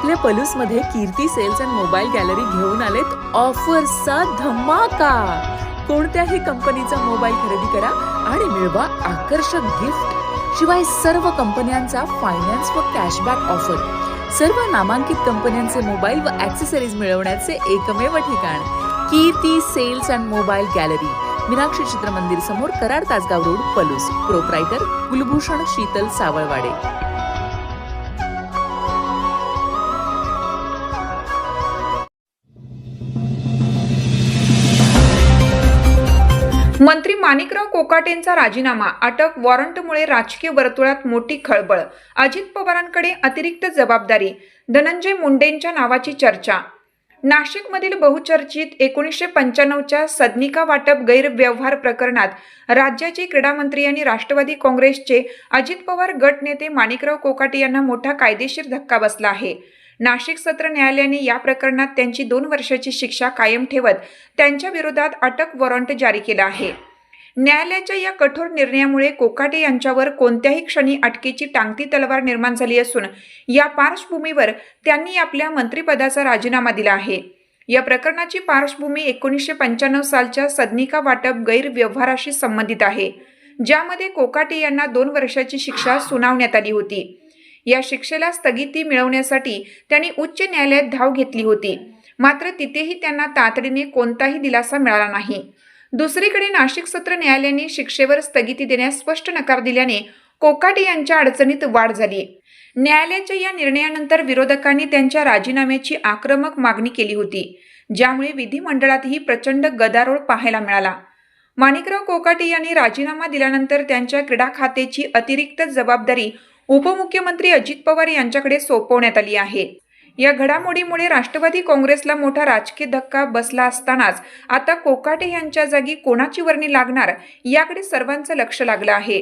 आपल्या पलूसमध्ये कीर्ती sales and mobile gallery घेऊन आलेत ऑफर्सचा धमाका। कोणत्याही कंपनीचा मोबाईल खरेदी करा आणि मिळवा आकर्षक गिफ्ट। शिवाय सर्व कंपन्यांचा फायनान्स व कॅशबॅक ऑफर। सर्व नामांकित कंपन्यांचे मोबाईल व ॲक्सेसरीज मिळवण्याचे एकमेव ठिकाण Kirti sales and mobile gallery, Meenakshi Chitramandir समोर, कराड तासगाव रोड, पलूस। प्रोप्रायटर कुलभूषण शीतल सावळवाडे। मंत्री माणिकराव कोकाटेंचा राजीनामा, अटक वॉरंटमुळे राजकीय वर्तुळात मोठी खळबळ। अजित पवारांकडे अतिरिक्त जबाबदारी, धनंजय मुंडेंच्या नावाची चर्चा। नाशिकमधील बहुचर्चित 1995च्या सदनिका वाटप गैरव्यवहार प्रकरणात राज्याचे क्रीडा मंत्री आणि राष्ट्रवादी काँग्रेसचे अजित पवार गट नेते माणिकराव कोकाटे यांना मोठा कायदेशीर धक्का बसला आहे। नाशिक सत्र न्यायालयाने या प्रकरणात त्यांची 2 वर्षाची शिक्षा कायम ठेवत त्यांच्या विरोधात अटक वॉरंट जारी केला आहे। न्यायालयाच्या या कठोर निर्णयामुळे कोकाटे यांच्यावर कोणत्याही क्षणी अटकेची टांगती तलवार निर्माण झाली असून या पार्श्वभूमीवर त्यांनी आपल्या मंत्रिपदाचा राजीनामा दिला आहे। या प्रकरणाची पार्श्वभूमी 1995 सालच्या सदनिका वाटप गैरव्यवहाराशी संबंधित आहे, ज्यामध्ये कोकाटे यांना 2 वर्षाची शिक्षा सुनावण्यात आली होती। या शिक्षेला स्थगिती मिळवण्यासाठी त्यांनी उच्च न्यायालयात धाव घेतली होती, मात्र तिथेही त्यांना तातडीने कोणताही दिलासा मिळाला नाही। दुसरीकडे नाशिक सत्र न्यायालयाने शिक्षेवर स्थगिती देण्यास स्पष्ट नकार दिल्याने कोकाटे यांच्या अडचणीत वाढ झाली। न्यायालयाच्या या निर्णयानंतर विरोधकांनी त्यांच्या राजीनाम्याची आक्रमक मागणी केली होती, ज्यामुळे विधिमंडळातही प्रचंड गदारोळ पाहायला मिळाला। माणिकराव कोकाटे यांनी राजीनामा दिल्यानंतर त्यांच्या क्रीडा खात्याची अतिरिक्त जबाबदारी उपमुख्यमंत्री अजित पवार यांच्याकडे सोपवण्यात आली आहे। या घडामोडीमुळे राष्ट्रवादी काँग्रेसला मोठा राजकीय धक्का बसला असतानाच आता कोकाटे यांच्या जागी कोणाची वर्णी लागणार याकडे सर्वांचं लक्ष लागलं आहे।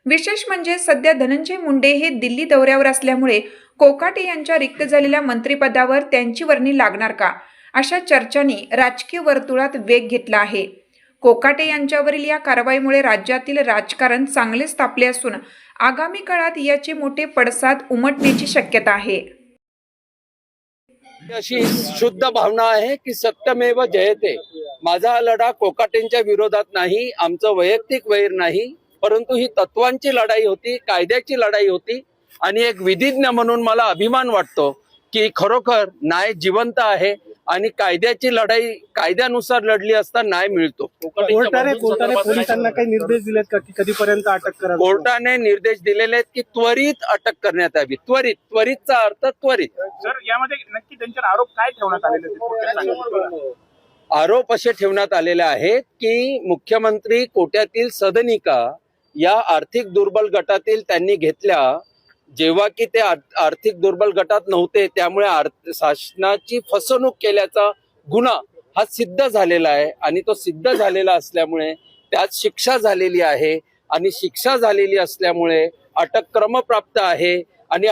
विशेष म्हणजे सध्या धनंजय मुंडे हे दिल्ली दौऱ्यावर असल्यामुळे कोकाटे यांच्या रिक्त झालेल्या मंत्रिपदावर त्यांची वर्णी लागणार का, अशा चर्चांनी राजकीय वर्तुळात वेग घेतला आहे। कोकाटे यांच्यावरील या कारवाईमुळे राज्यातील राजकारण चांगलेच तापले असून आगामी काळात याचे मोठे पडसाद उमटण्याची शक्यता आहे। अशी शुद्ध भावना आहे की सत्यमेव जयते। माझा हा लढा कोकाटेंच्या विरोधात नाही, आमचं वैयक्तिक वैर नाही, परंतु ही तत्वांची लढाई होती, कायद्याची लढाई होती। आणि एक विधिज्ञ म्हणून मला अभिमान वाटतो की खरोखर न्याय जिवंत आहे आणि कायद्याची लढाई कायद्यानुसार लढली असता न्याय मिळतो। कोर्टाने पोलिसांना काही निर्देश दिलेत का की कधीपर्यंत अटक करावी? कोर्टाने निर्देश दिलेले आहेत की त्वरित अटक करण्यात यावी। त्वरितचा अर्थ त्वरित। सर, यामध्ये नक्की त्यांच्यावर आरोप काय ठेवण्यात आलेले? आरोप असे ठेवण्यात आलेले आहेत की मुख्यमंत्री कोट्यातील सदनिका या आर्थिक दुर्बल गटातील त्यांनी घेतल्या, जेव्हा की ते आर्थिक दुर्बल गटात नव्हते, त्यामुळे शासनाची फसवणूक केल्याचा गुन्हा हा सिद्ध झालेला आहे आणि तो सिद्ध झालेला असल्यामुळे त्यात शिक्षा झालेली आहे आणि शिक्षा झालेली असल्यामुळे अटक क्रमप्राप्त आहे आणि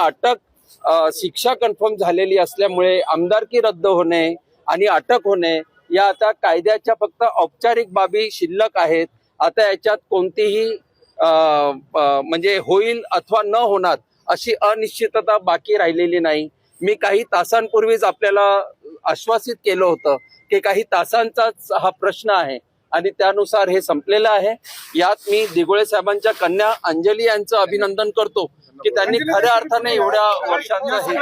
शिक्षा कन्फर्म झालेली असल्यामुळे आमदारकी रद्द होणे आणि अटक होणे या आता कायद्याच्या फक्त औपचारिक बाबी शिल्लक आहेत। आता याच्यात कोणतीही म्हणजे होईल अथवा न होणार अशी अनिश्चितता बाकी राहिलेली नाही। मी काही तासांपूर्वीच आपल्याला आश्वासित केलं होतं की काही तासांचाच हा प्रश्न आहे आणि त्यानुसार हे संपलेलं आहे। यात मी दिघोळे साहेबांच्या कन्या अंजली यांचं अभिनंदन करतो की त्यांनी खऱ्या अर्थाने एवढ्या वर्षांचं हे